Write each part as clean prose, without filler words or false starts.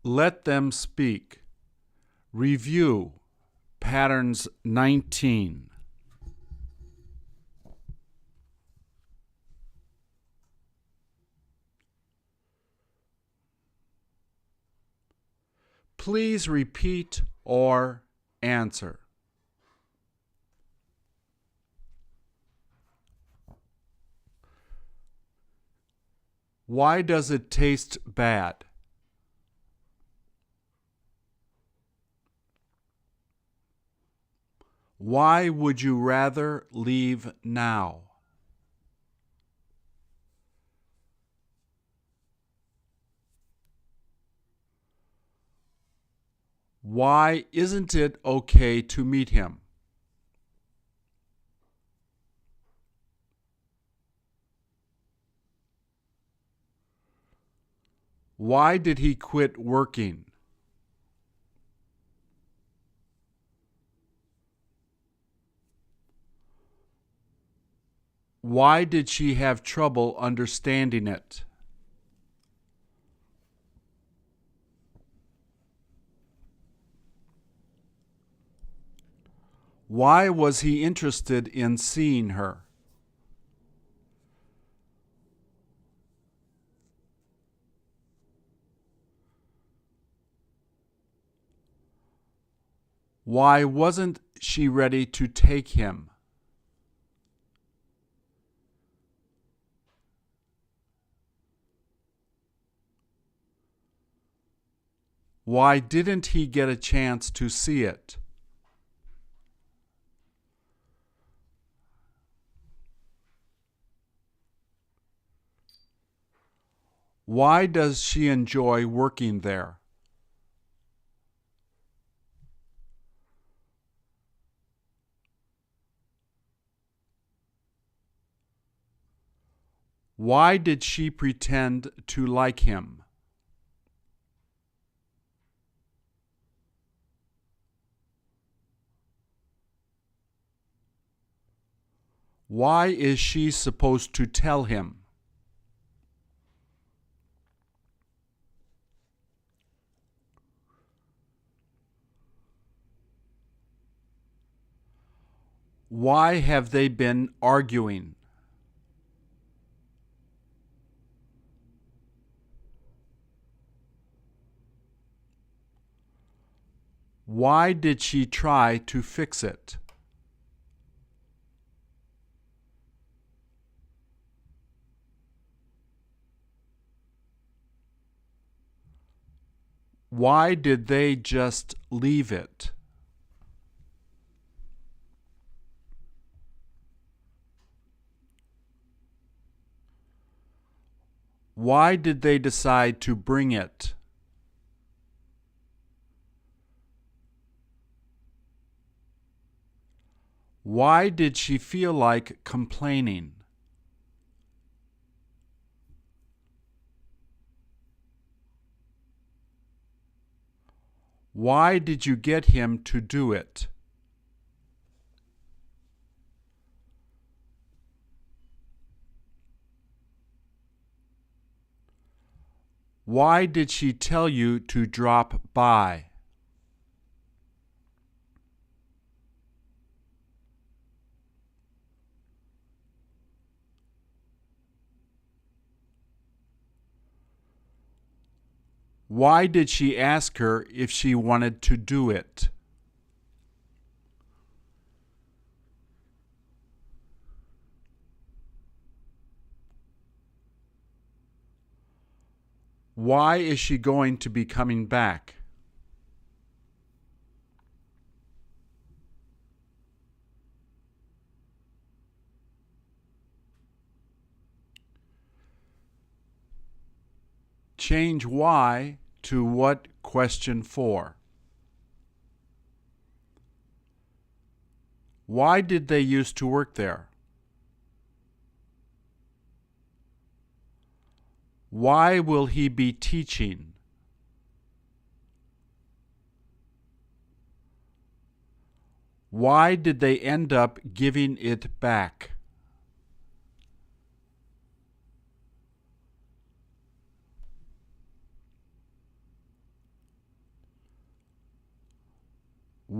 Let them speak. Review Patterns 19. Please repeat or answer. Why does it taste bad? Why would you rather leave now? Why isn't it okay to meet him? Why did he quit working? Why did she have trouble understanding it? Why was he interested in seeing her? Why wasn't she ready to take him? Why didn't he get a chance to see it? Why does she enjoy working there? Why did she pretend to like him? Why is she supposed to tell him? Why have they been arguing? Why did she try to fix it? Why did they just leave it? Why did they decide to bring it? Why did she feel like complaining? Why did you get him to do it? Why did she tell you to drop by? Why did she ask her if she wanted to do it? Why is she going to be coming back? Change why to what question for. Why did they used to work there? Why will he be teaching? Why did they end up giving it back?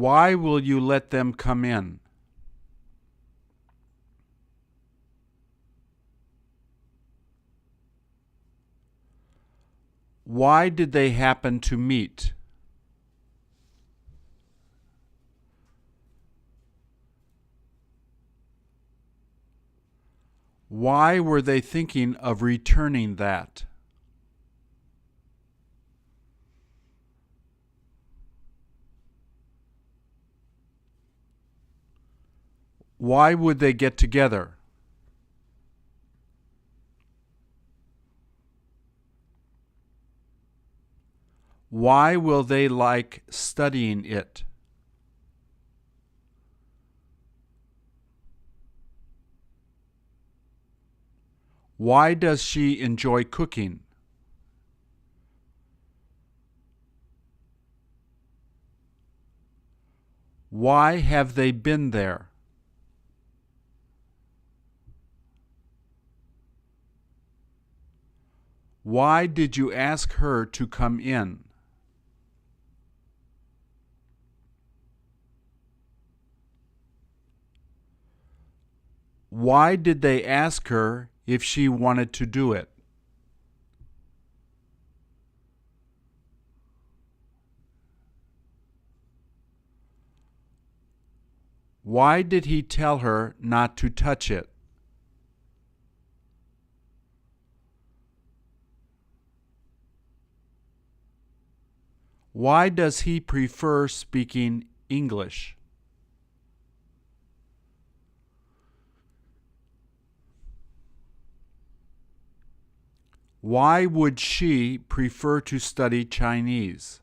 Why will you let them come in? Why did they happen to meet? Why were they thinking of returning that? Why would they get together? Why will they like studying it? Why does she enjoy cooking? Why have they been there? Why did you ask her to come in? Why did they ask her if she wanted to do it? Why did he tell her not to touch it? Why does he prefer speaking English? Why would she prefer to study Chinese?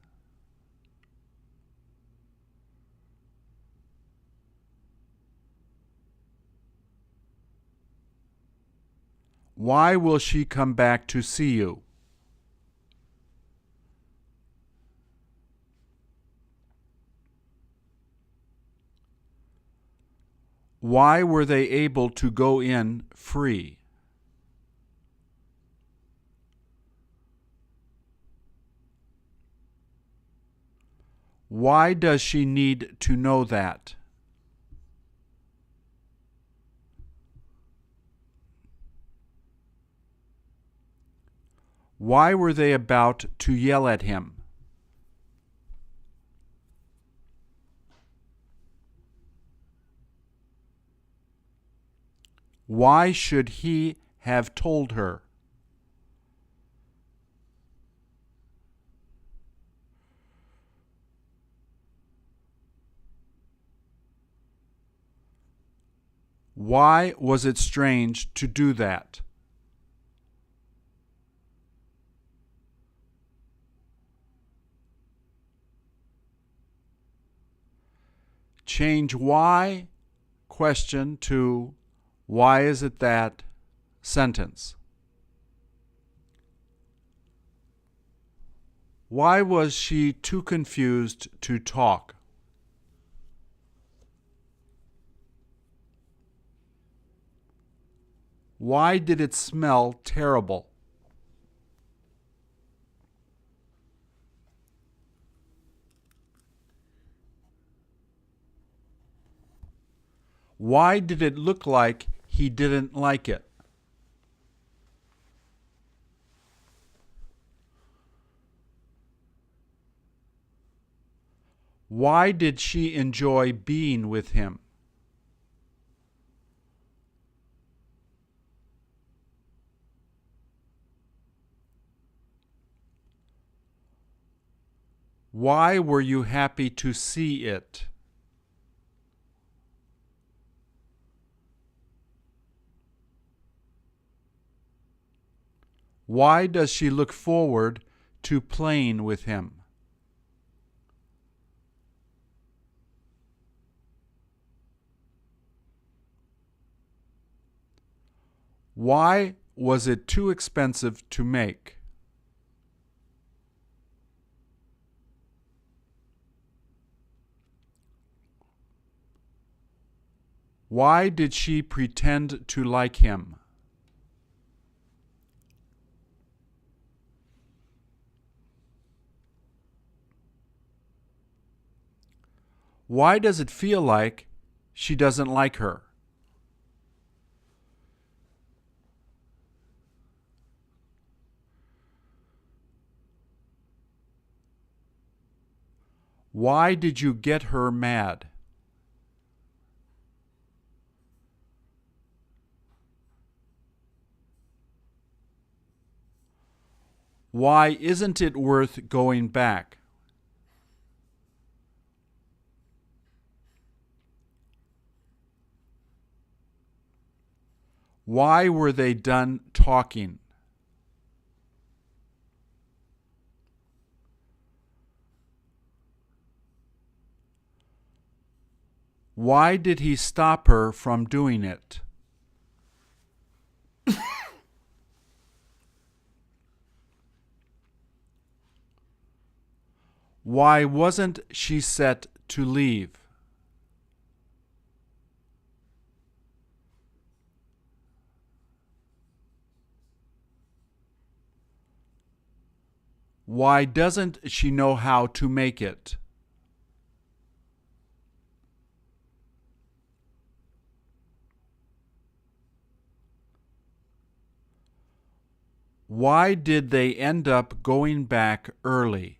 Why will she come back to see you? Why were they able to go in free? Why does she need to know that? Why were they about to yell at him? Why should he have told her? Why was it strange to do that? Change why question to why is it that sentence. Why was she too confused to talk? Why did it smell terrible? Why did it look like he didn't like it? Why did she enjoy being with him? Why were you happy to see it? Why does she look forward to playing with him? Why was it too expensive to make? Why did she pretend to like him? Why does it feel like she doesn't like her? Why did you get her mad? Why isn't it worth going back? Why were they done talking? Why did he stop her from doing it? Why wasn't she set to leave? Why doesn't she know how to make it? Why did they end up going back early?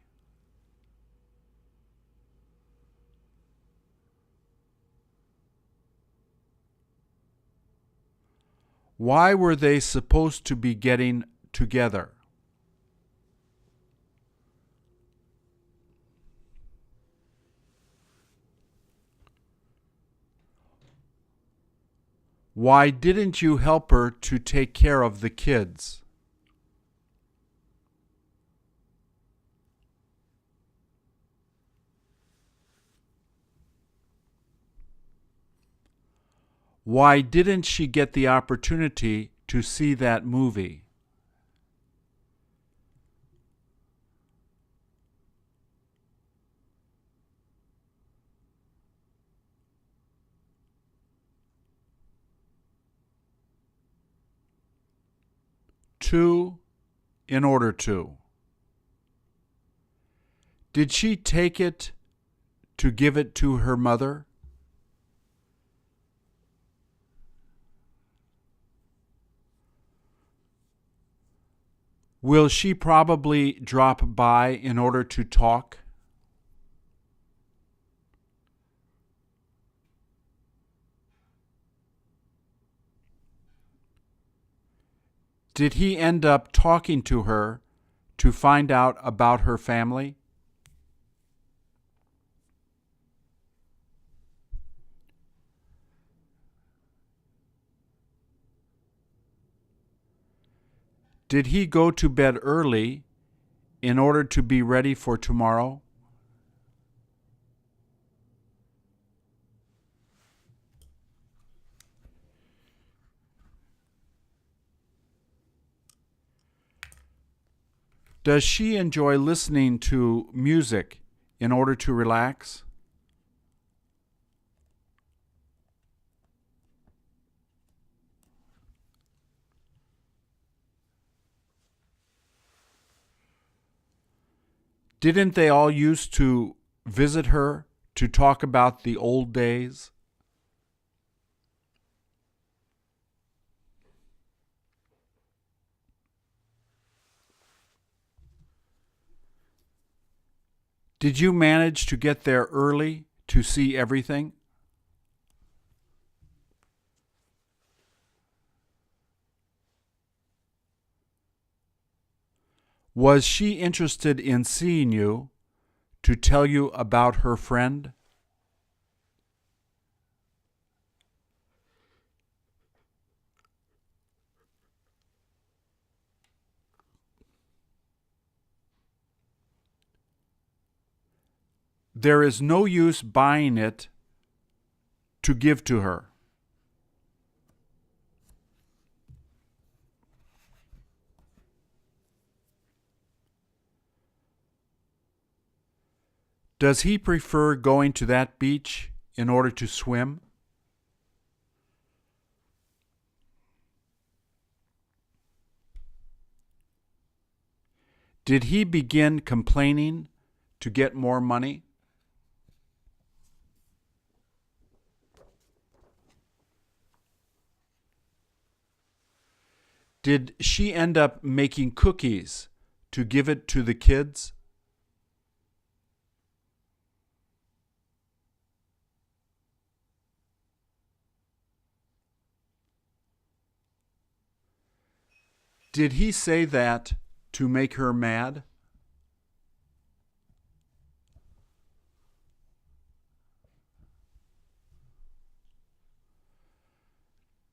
Why were they supposed to be getting together? Why didn't you help her to take care of the kids? Why didn't she get the opportunity to see that movie? To, in order to. Did she take it to give it to her mother? Will she probably drop by in order to talk? Did he end up talking to her to find out about her family? Did he go to bed early in order to be ready for tomorrow? Does she enjoy listening to music in order to relax? Didn't they all used to visit her to talk about the old days? Did you manage to get there early to see everything? Was she interested in seeing you to tell you about her friend? There is no use buying it to give to her. Does he prefer going to that beach in order to swim? Did he begin complaining to get more money? Did she end up making cookies to give it to the kids? Did he say that to make her mad?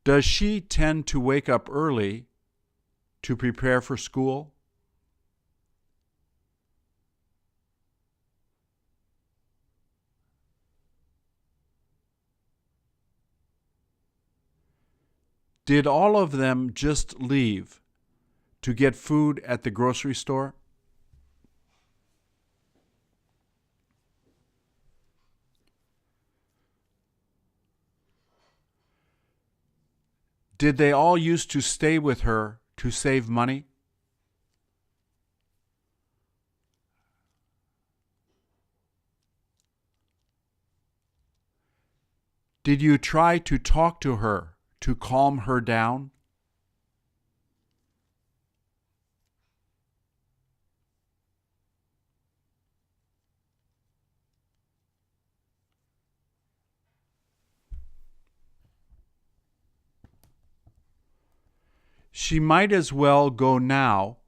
Does she tend to wake up early to prepare for school? Did all of them just leave to get food at the grocery store? Did they all used to stay with her to save money? Did you try to talk to her to calm her down? She might as well go now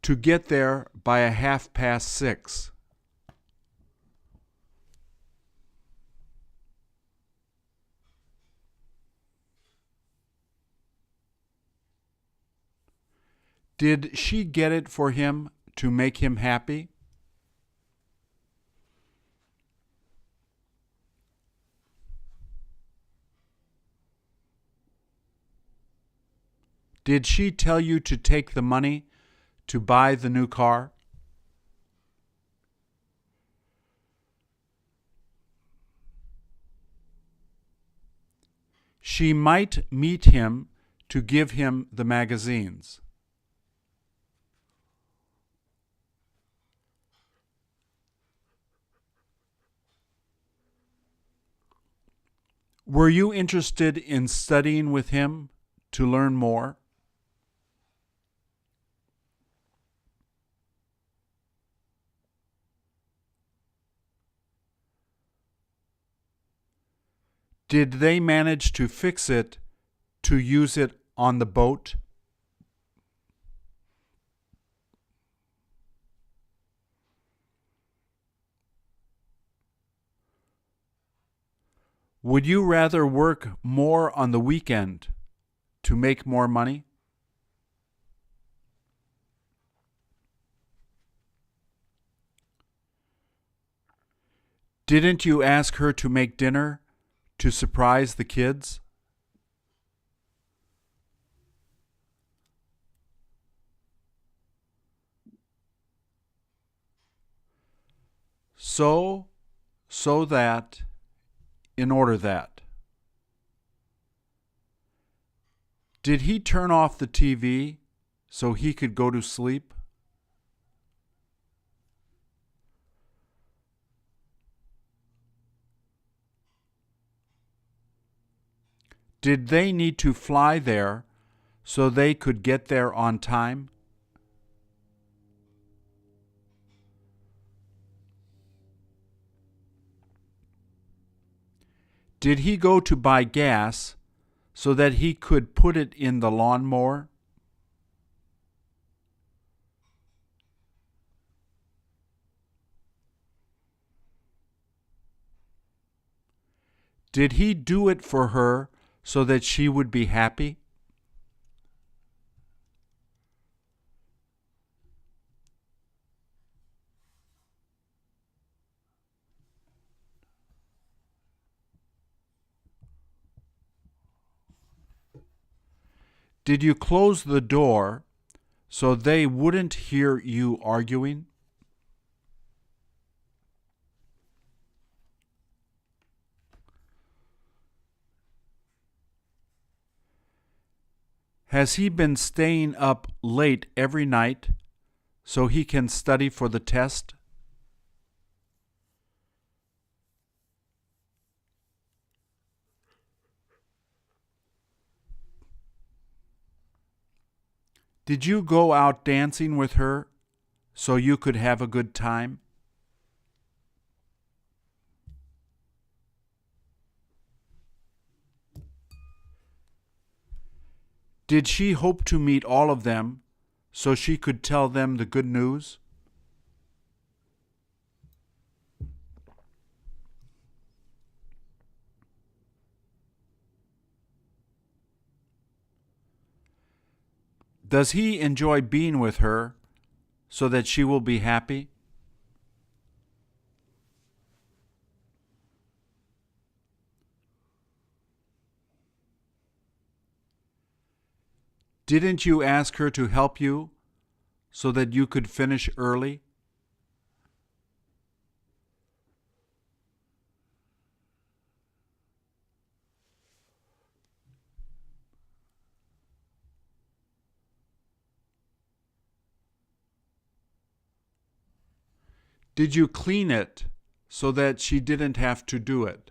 to get there by 6:30. Did she get it for him to make him happy? Did she tell you to take the money to buy the new car? She might meet him to give him the magazines. Were you interested in studying with him to learn more? Did they manage to fix it to use it on the boat? Would you rather work more on the weekend to make more money? Didn't you ask her to make dinner to surprise the kids? So that, in order that. Did he turn off the TV so he could go to sleep? Did they need to fly there so they could get there on time? Did he go to buy gas so that he could put it in the lawnmower? Did he do it for her so that she would be happy? Did you close the door so they wouldn't hear you arguing? Has he been staying up late every night so he can study for the test? Did you go out dancing with her so you could have a good time? Did she hope to meet all of them so she could tell them the good news? Does he enjoy being with her so that she will be happy? Didn't you ask her to help you so that you could finish early? Did you clean it so that she didn't have to do it?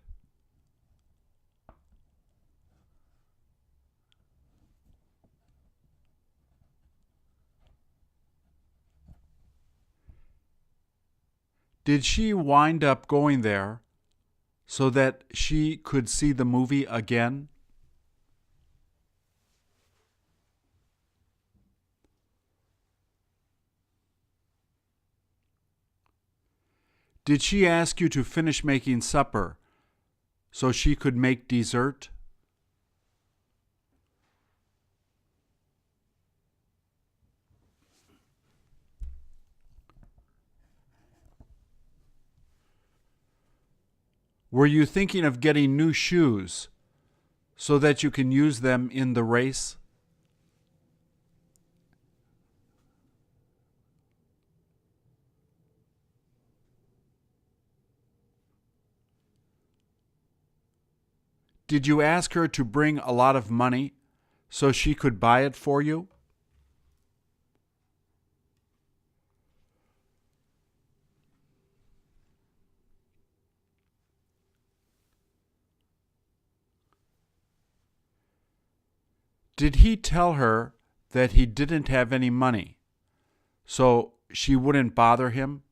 Did she wind up going there so that she could see the movie again? Did she ask you to finish making supper so she could make dessert? Were you thinking of getting new shoes so that you can use them in the race? Did you ask her to bring a lot of money so she could buy it for you? Did he tell her that he didn't have any money, so she wouldn't bother him?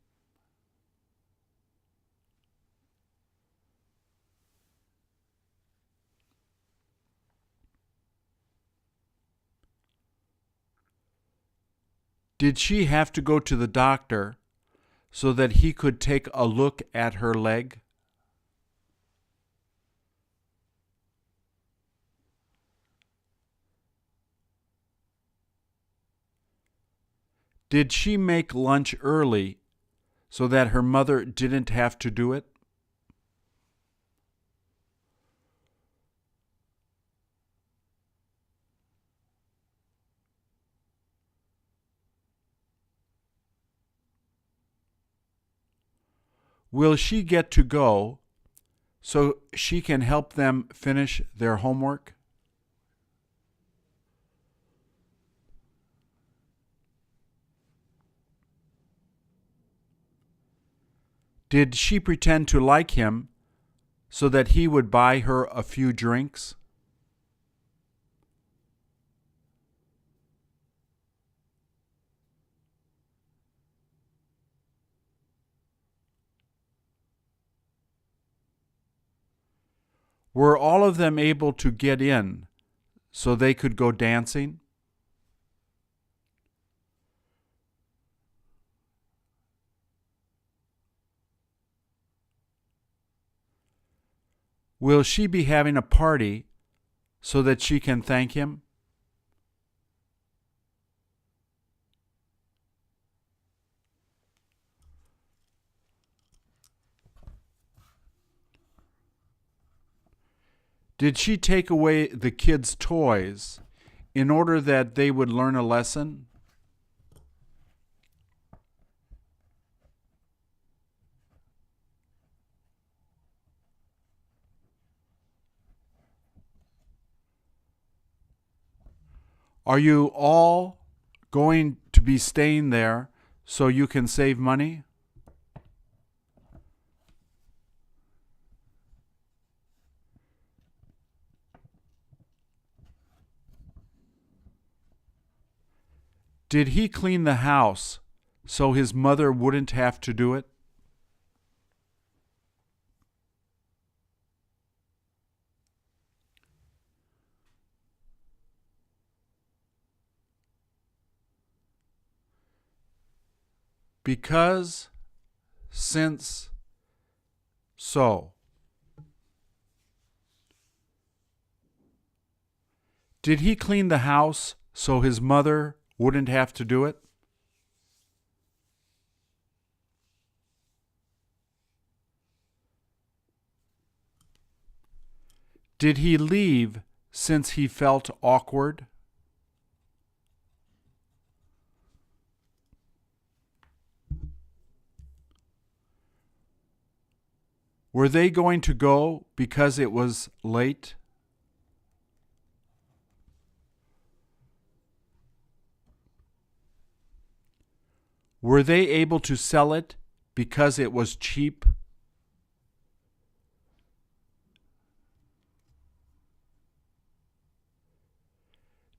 Did she have to go to the doctor so that he could take a look at her leg? Did she make lunch early so that her mother didn't have to do it? Will she get to go so she can help them finish their homework? Did she pretend to like him so that he would buy her a few drinks? Were all of them able to get in so they could go dancing? Will she be having a party so that she can thank him? Did she take away the kids' toys in order that they would learn a lesson? Are you all going to be staying there so you can save money? Did he clean the house so his mother wouldn't have to do it? Because, since, so. Did he clean the house so his mother wouldn't have to do it? Did he leave since he felt awkward? Were they going to go because it was late? Were they able to sell it because it was cheap?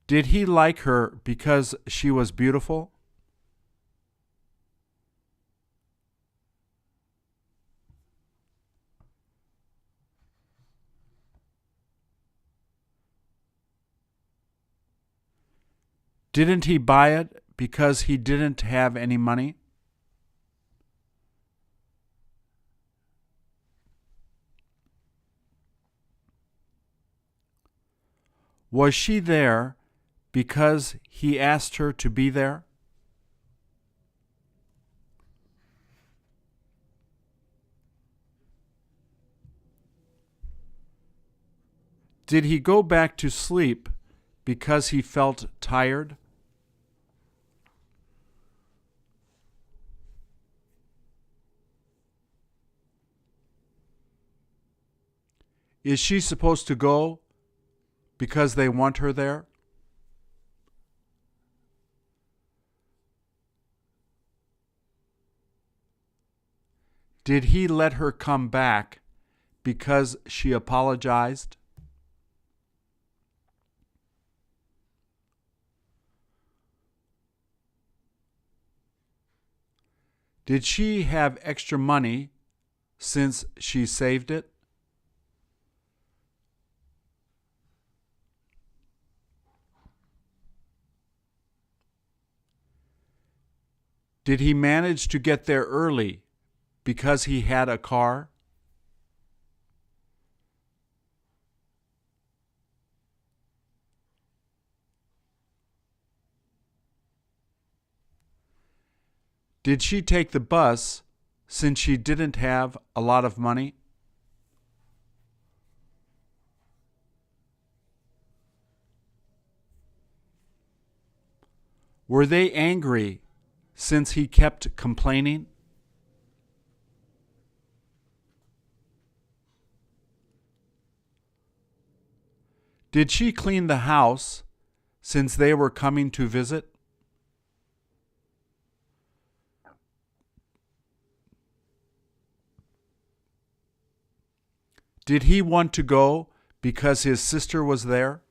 Did he like her because she was beautiful? Didn't he buy it because he didn't have any money? Was she there because he asked her to be there? Did he go back to sleep because he felt tired? Is she supposed to go because they want her there? Did he let her come back because she apologized? Did she have extra money since she saved it? Did he manage to get there early because he had a car? Did she take the bus since she didn't have a lot of money? Were they angry since he kept complaining? Did she clean the house since they were coming to visit? Did he want to go because his sister was there?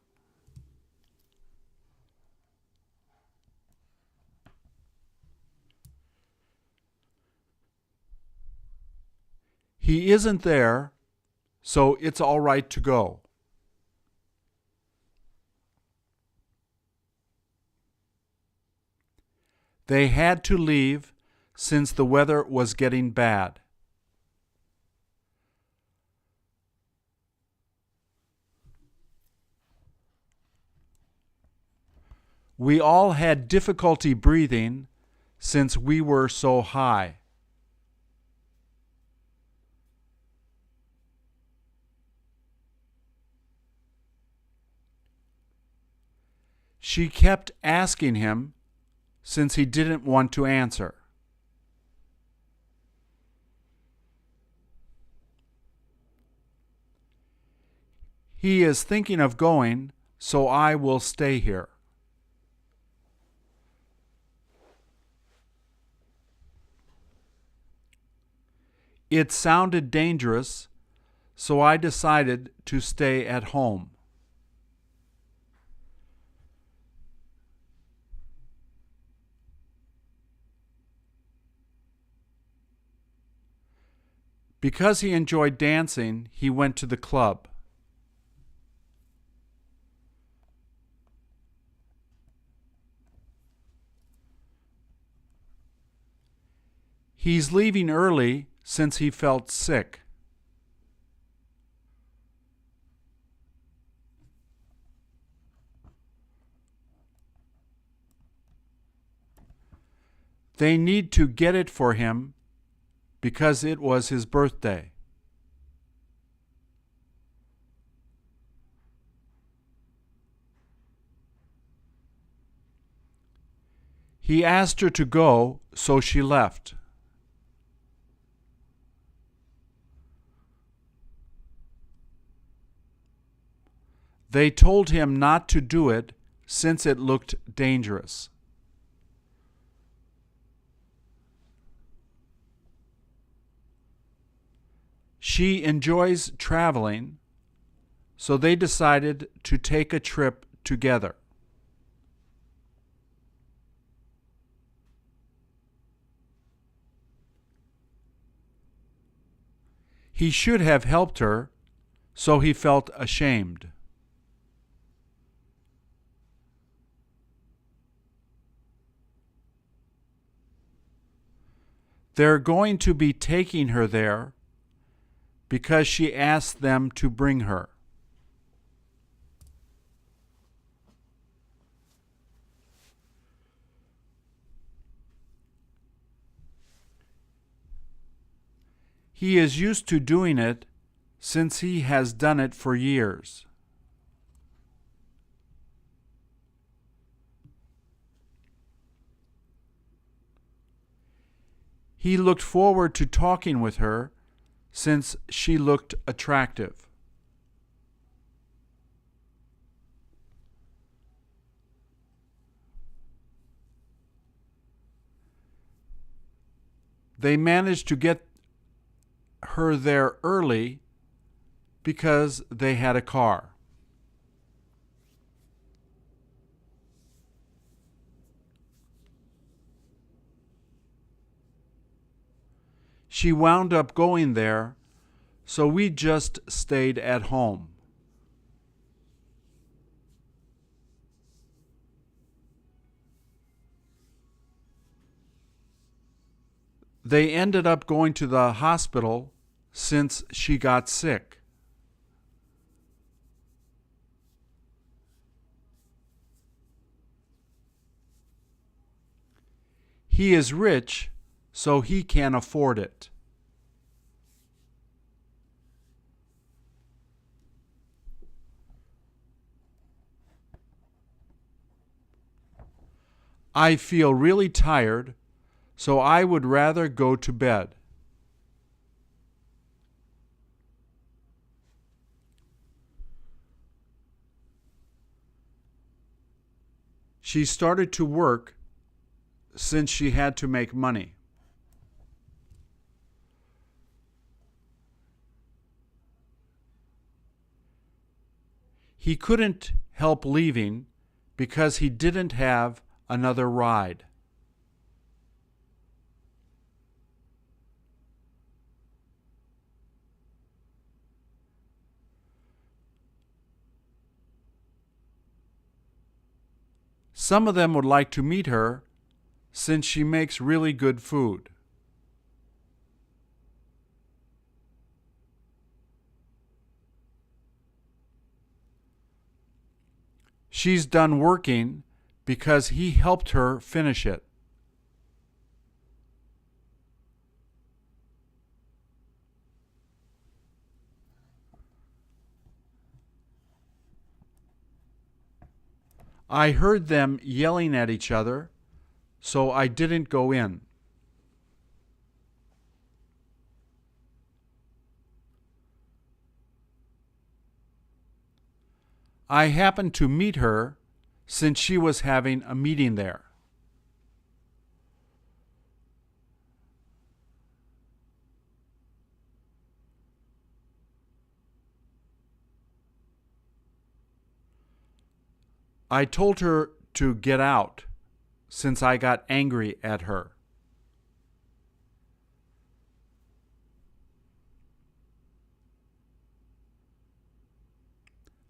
He isn't there, so it's all right to go. They had to leave since the weather was getting bad. We all had difficulty breathing since we were so high. She kept asking him since he didn't want to answer. He is thinking of going, so I will stay here. It sounded dangerous, so I decided to stay at home. Because he enjoyed dancing, he went to the club. He's leaving early since he felt sick. They need to get it for him because it was his birthday. He asked her to go, so she left. They told him not to do it since it looked dangerous. She enjoys traveling, so they decided to take a trip together. He should have helped her, so he felt ashamed. They're going to be taking her there because she asked them to bring her. He is used to doing it since he has done it for years. He looked forward to talking with her since she looked attractive. They managed to get her there early because they had a car. She wound up going there, so we just stayed at home. They ended up going to the hospital since she got sick. He is rich, so he can afford it. I feel really tired, so I would rather go to bed. She started to work since she had to make money. He couldn't help leaving because he didn't have another ride. Some of them would like to meet her since she makes really good food. She's done working because he helped her finish it. I heard them yelling at each other, so I didn't go in. I happened to meet her since she was having a meeting there. I told her to get out since I got angry at her.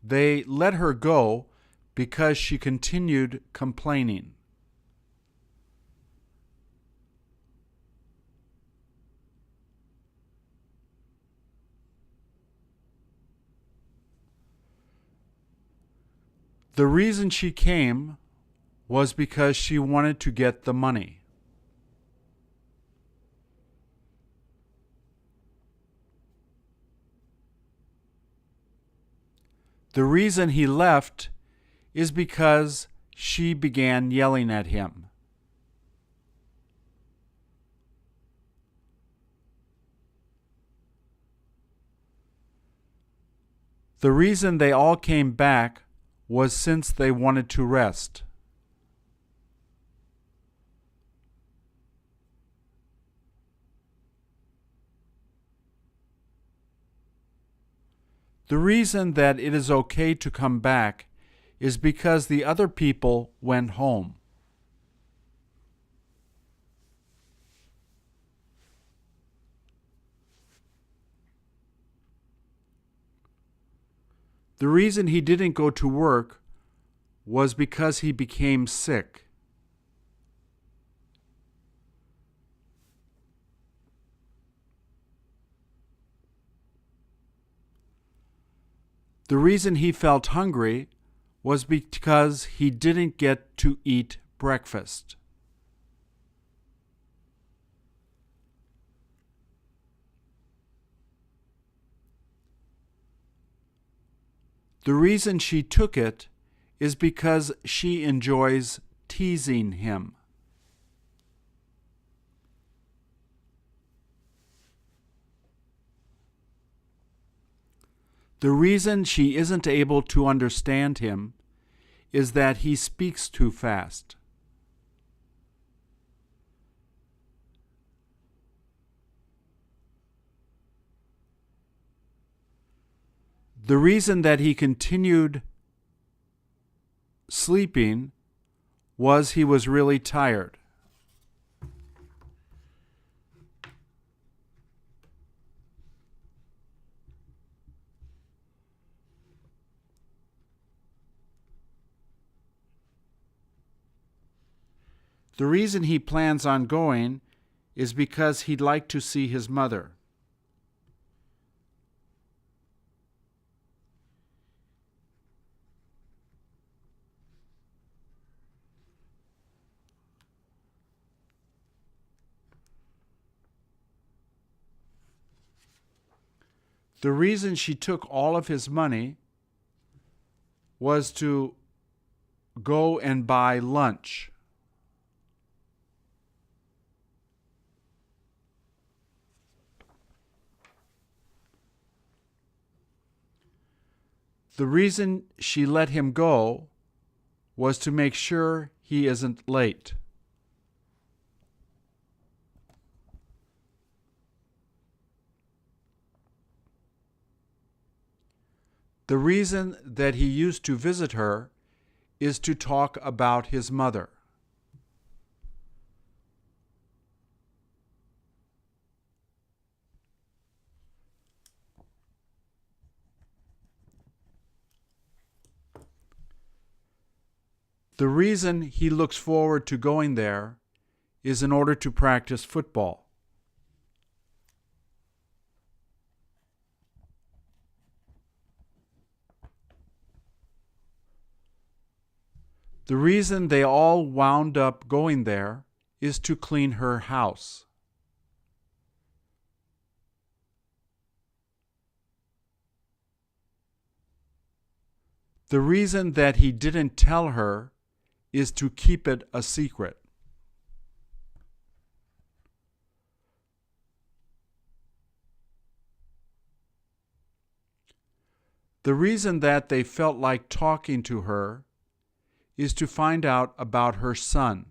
They let her go because she continued complaining. The reason she came was because she wanted to get the money. The reason he left is because she began yelling at him. The reason they all came back was since they wanted to rest. The reason that it is okay to come back is because the other people went home. The reason he didn't go to work was because he became sick. The reason he felt hungry was because he didn't get to eat breakfast. The reason she took it is because she enjoys teasing him. The reason she isn't able to understand him is that he speaks too fast. The reason that he continued sleeping was he was really tired. The reason he plans on going is because he'd like to see his mother. The reason she took all of his money was to go and buy lunch. The reason she let him go was to make sure he isn't late. The reason that he used to visit her is to talk about his mother. The reason he looks forward to going there is in order to practice football. The reason they all wound up going there is to clean her house. The reason that he didn't tell her is to keep it a secret. The reason that they felt like talking to her is to find out about her son.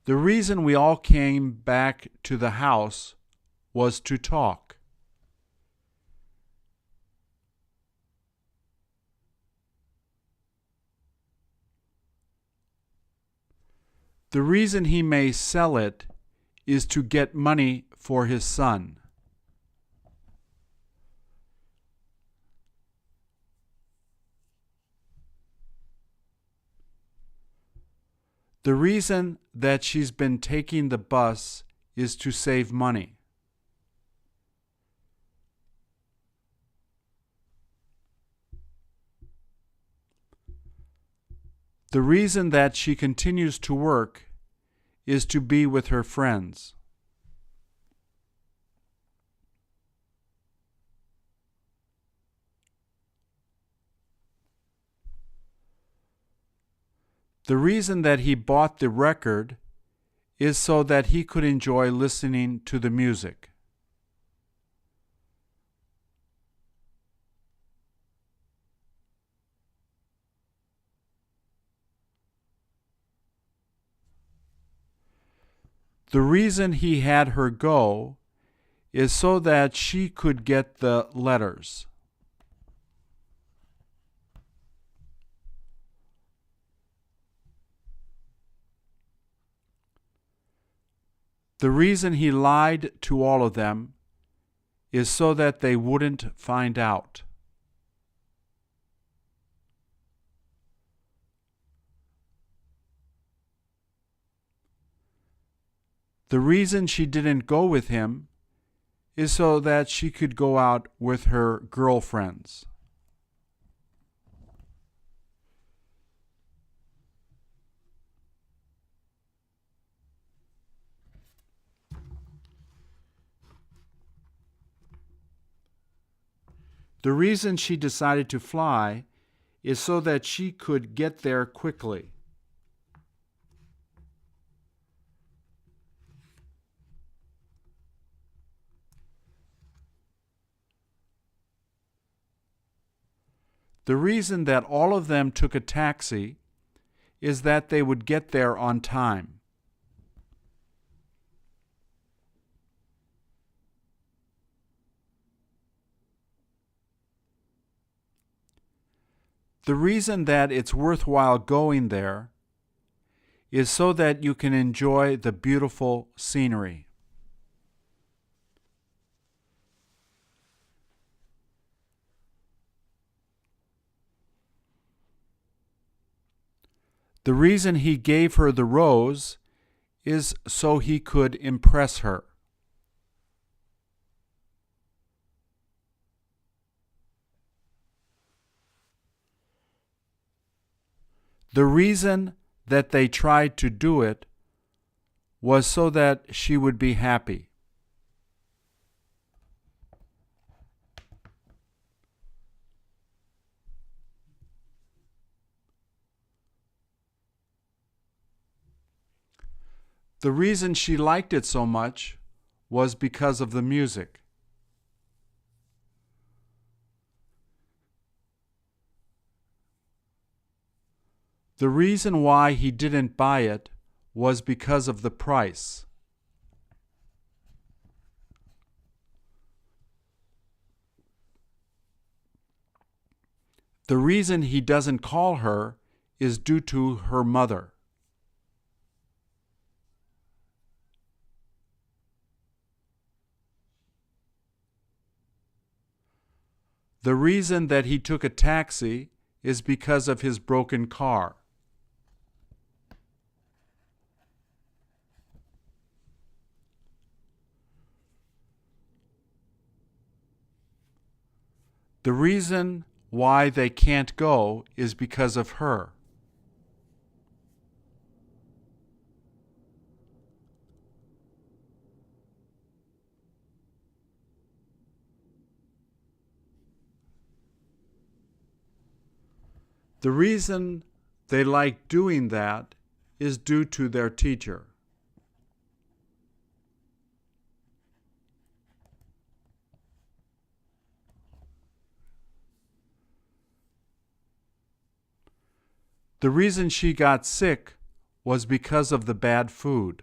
The reason we all came back to the house was to talk. The reason he may sell it is to get money for his son. The reason that she's been taking the bus is to save money. The reason that she continues to work is to be with her friends. The reason that he bought the record is so that he could enjoy listening to the music. The reason he had her go is so that she could get the letters. The reason he lied to all of them is so that they wouldn't find out. The reason she didn't go with him is so that she could go out with her girlfriends. The reason she decided to fly is so that she could get there quickly. The reason that all of them took a taxi is that they would get there on time. The reason that it's worthwhile going there is so that you can enjoy the beautiful scenery. The reason he gave her the rose is so he could impress her. The reason that they tried to do it was so that she would be happy. The reason she liked it so much was because of the music. The reason why he didn't buy it was because of the price. The reason he doesn't call her is due to her mother. The reason that he took a taxi is because of his broken car. The reason why they can't go is because of her. The reason they like doing that is due to their teacher. The reason she got sick was because of the bad food.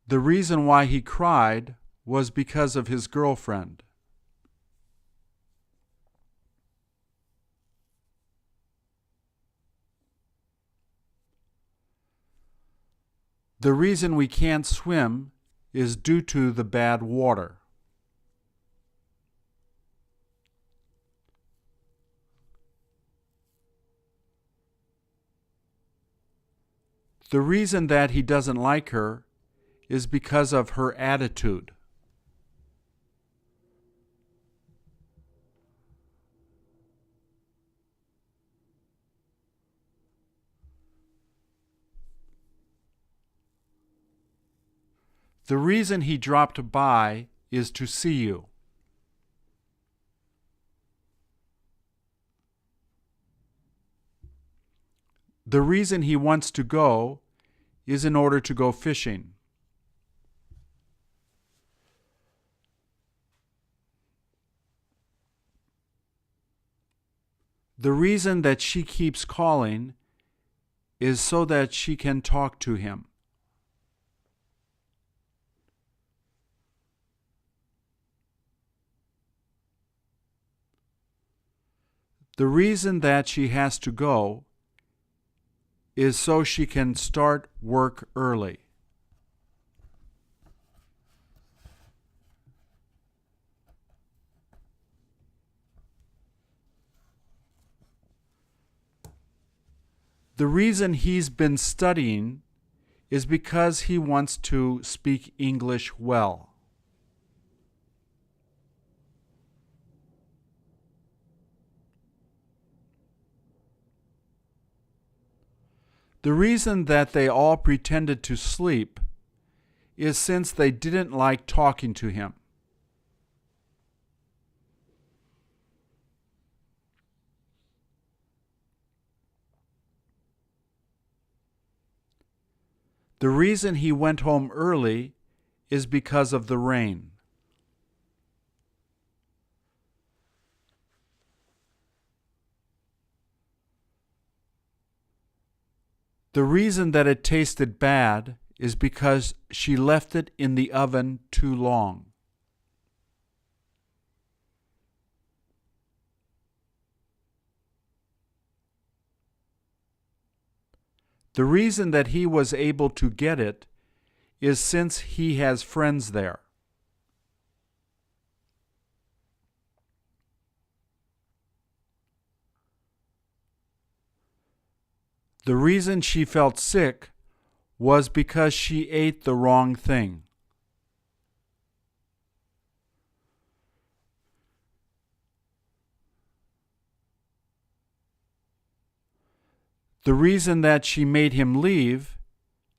The reason why he cried was because of his girlfriend. The reason we can't swim is due to the bad water. The reason that he doesn't like her is because of her attitude. The reason he dropped by is to see you. The reason he wants to go is in order to go fishing. The reason that she keeps calling is so that she can talk to him. The reason that she has to go is so she can start work early. The reason he's been studying is because he wants to speak English well. The reason that they all pretended to sleep is since they didn't like talking to him. The reason he went home early is because of the rain. The reason that it tasted bad is because she left it in the oven too long. The reason that he was able to get it is since he has friends there. The reason she felt sick was because she ate the wrong thing. The reason that she made him leave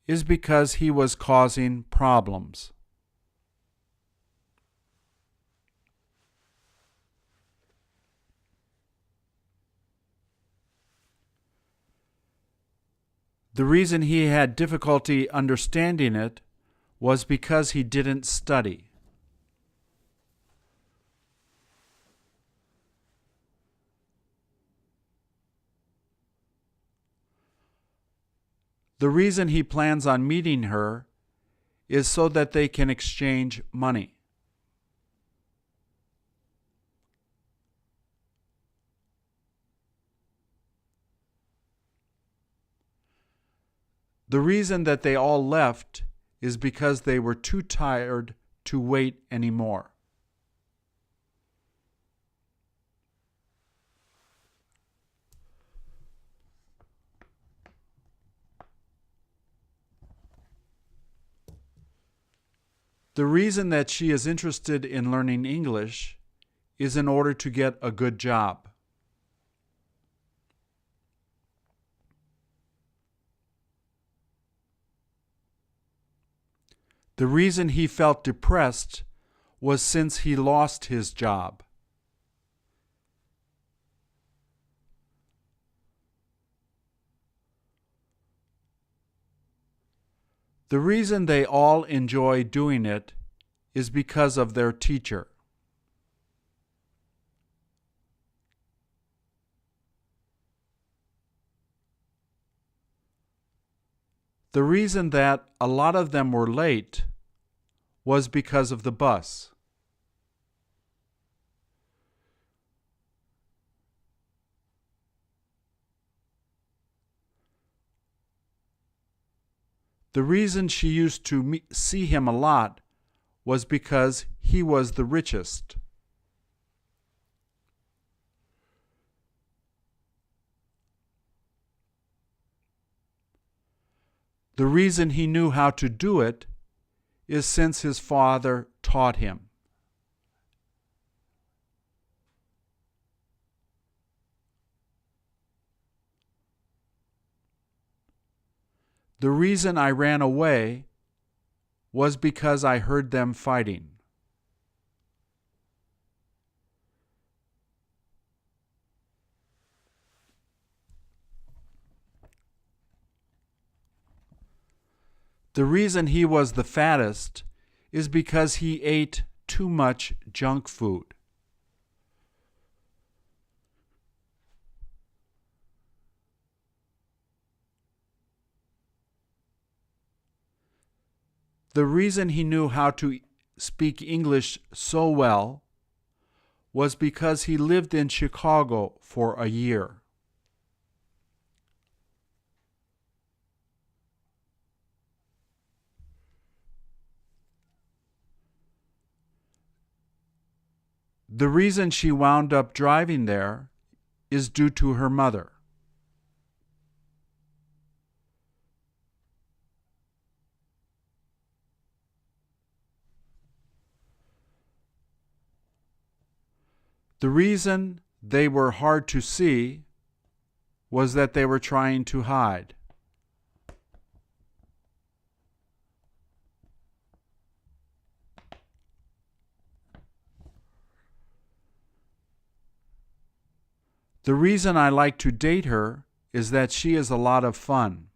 is because he was causing problems. The reason he had difficulty understanding it was because he didn't study. The reason he plans on meeting her is so that they can exchange money. The reason that they all left is because they were too tired to wait anymore. The reason that she is interested in learning English is in order to get a good job. The reason he felt depressed was since he lost his job. The reason they all enjoy doing it is because of their teacher. The reason that a lot of them were late was because of the bus. The reason she used to see him a lot was because he was the richest. The reason he knew how to do it is since his father taught him. The reason I ran away was because I heard them fighting. The reason he was the fattest is because he ate too much junk food. The reason he knew how to speak English so well was because he lived in Chicago for a year. The reason she wound up driving there is due to her mother. The reason they were hard to see was that they were trying to hide. The reason I like to date her is that she is a lot of fun.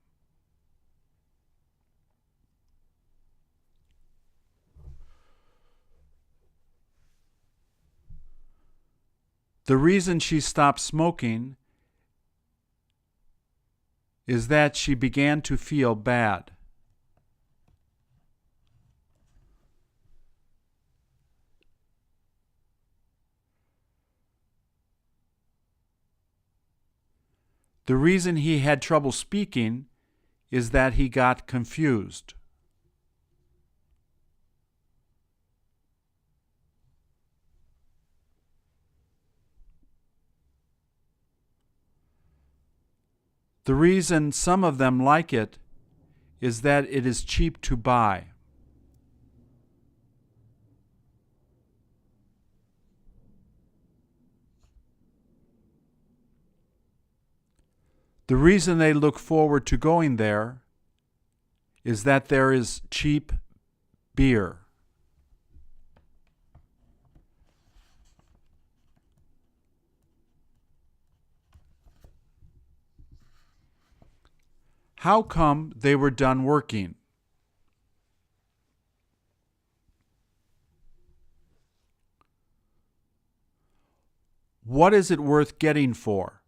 The reason she stopped smoking is that she began to feel bad. The reason he had trouble speaking is that he got confused. The reason some of them like it is that it is cheap to buy. The reason they look forward to going there is that there is cheap beer. How come they were done working? What is it worth getting for?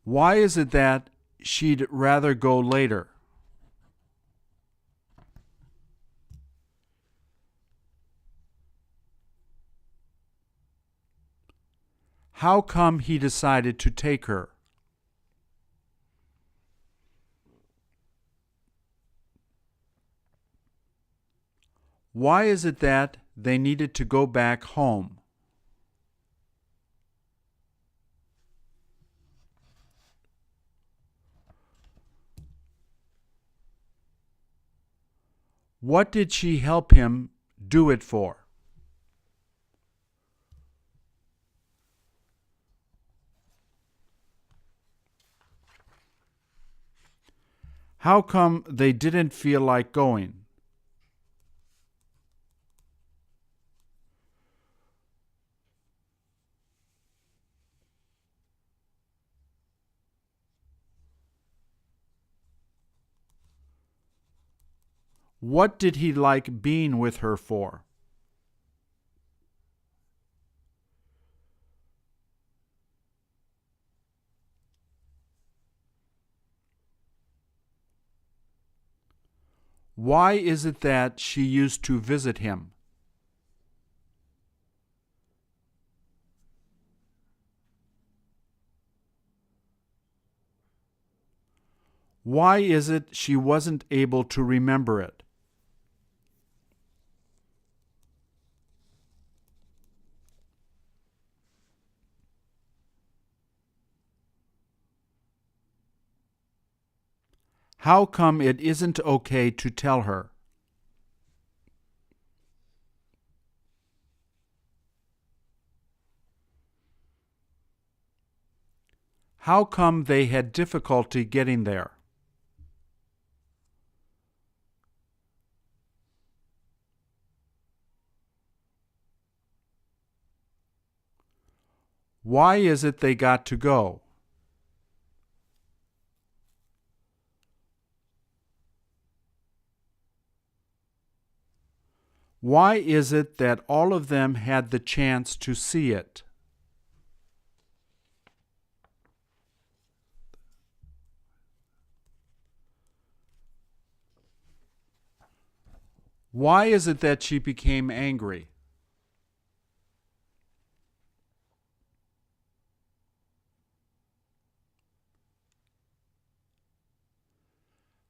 Why is it that she'd rather go later? How come he decided to take her? Why is it that they needed to go back home? What did she help him do it for? How come they didn't feel like going? What did he like being with her for? Why is it that she used to visit him? Why is it she wasn't able to remember it? How come it isn't okay to tell her? How come they had difficulty getting there? Why is it they got to go? Why is it that all of them had the chance to see it? Why is it that she became angry?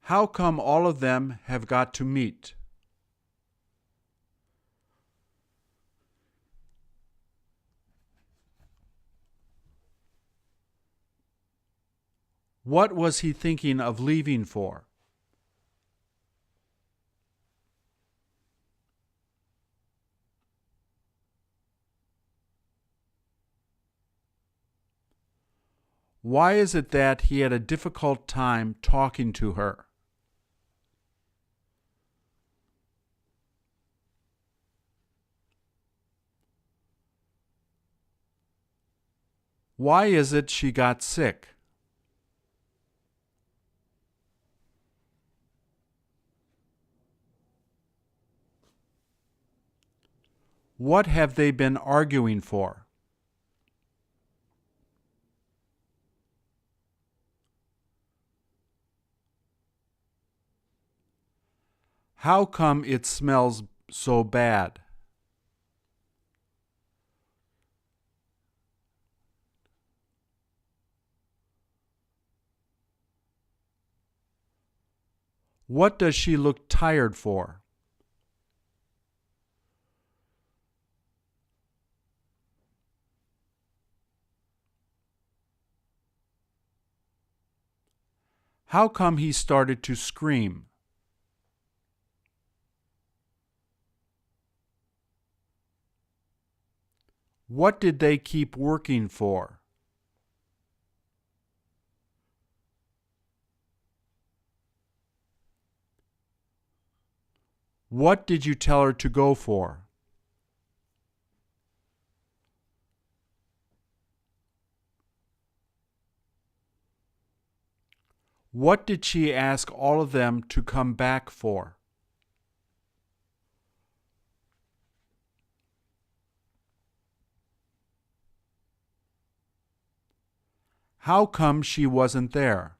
How come all of them have got to meet? What was he thinking of leaving for? Why is it that he had a difficult time talking to her? Why is it she got sick? What have they been arguing for? How come it smells so bad? What does she look tired for? How come he started to scream? What did they keep working for? What did you tell her to go for? What did she ask all of them to come back for? How come she wasn't there?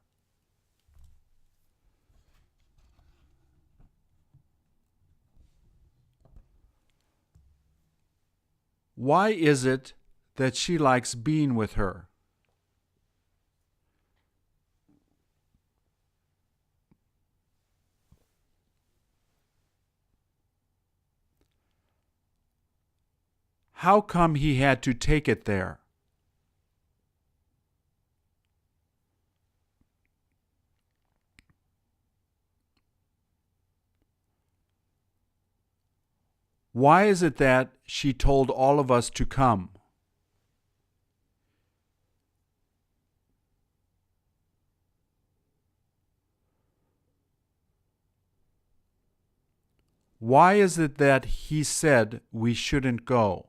Why is it that she likes being with her? How come he had to take it there? Why is it that she told all of us to come? Why is it that he said we shouldn't go?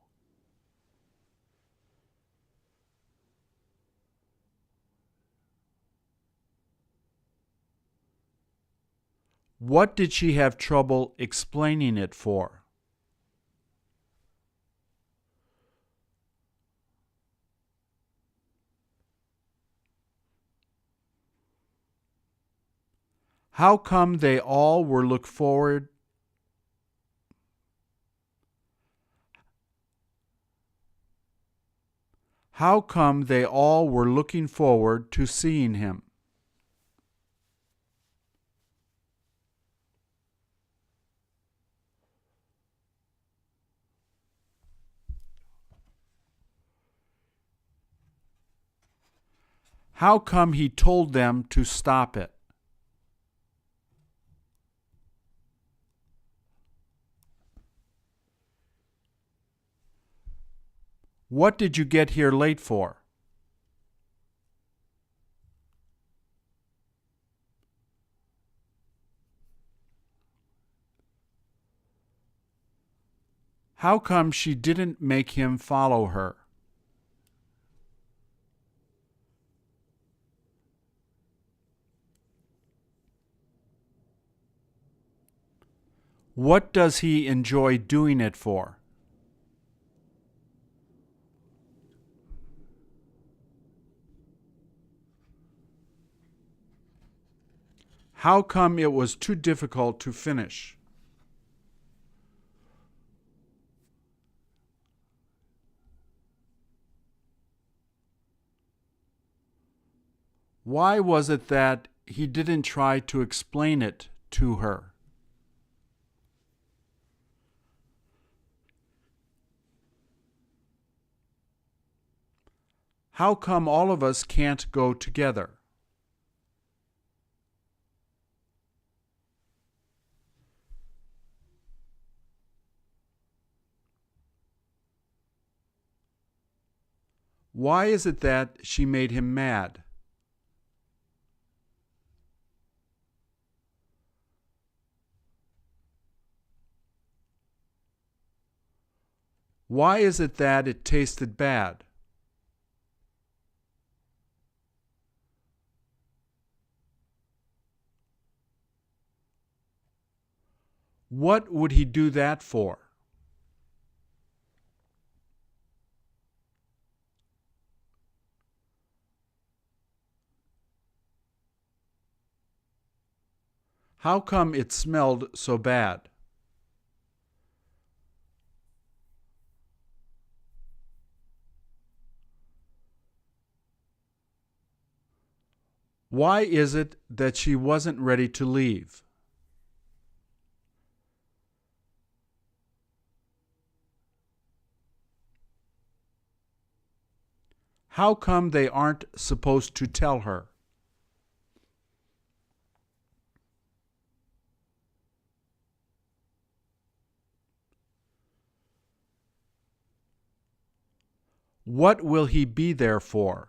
What did she have trouble explaining it for? How come they all were look forward? How come they all were looking forward to seeing him? How come he told them to stop it? What did you get here late for? How come she didn't make him follow her? What does he enjoy doing it for? How come it was too difficult to finish? Why was it that he didn't try to explain it to her? How come all of us can't go together? Why is it that she made him mad? Why is it that it tasted bad? What would he do that for? How come it smelled so bad? Why is it that she wasn't ready to leave? How come they aren't supposed to tell her? What will he be there for?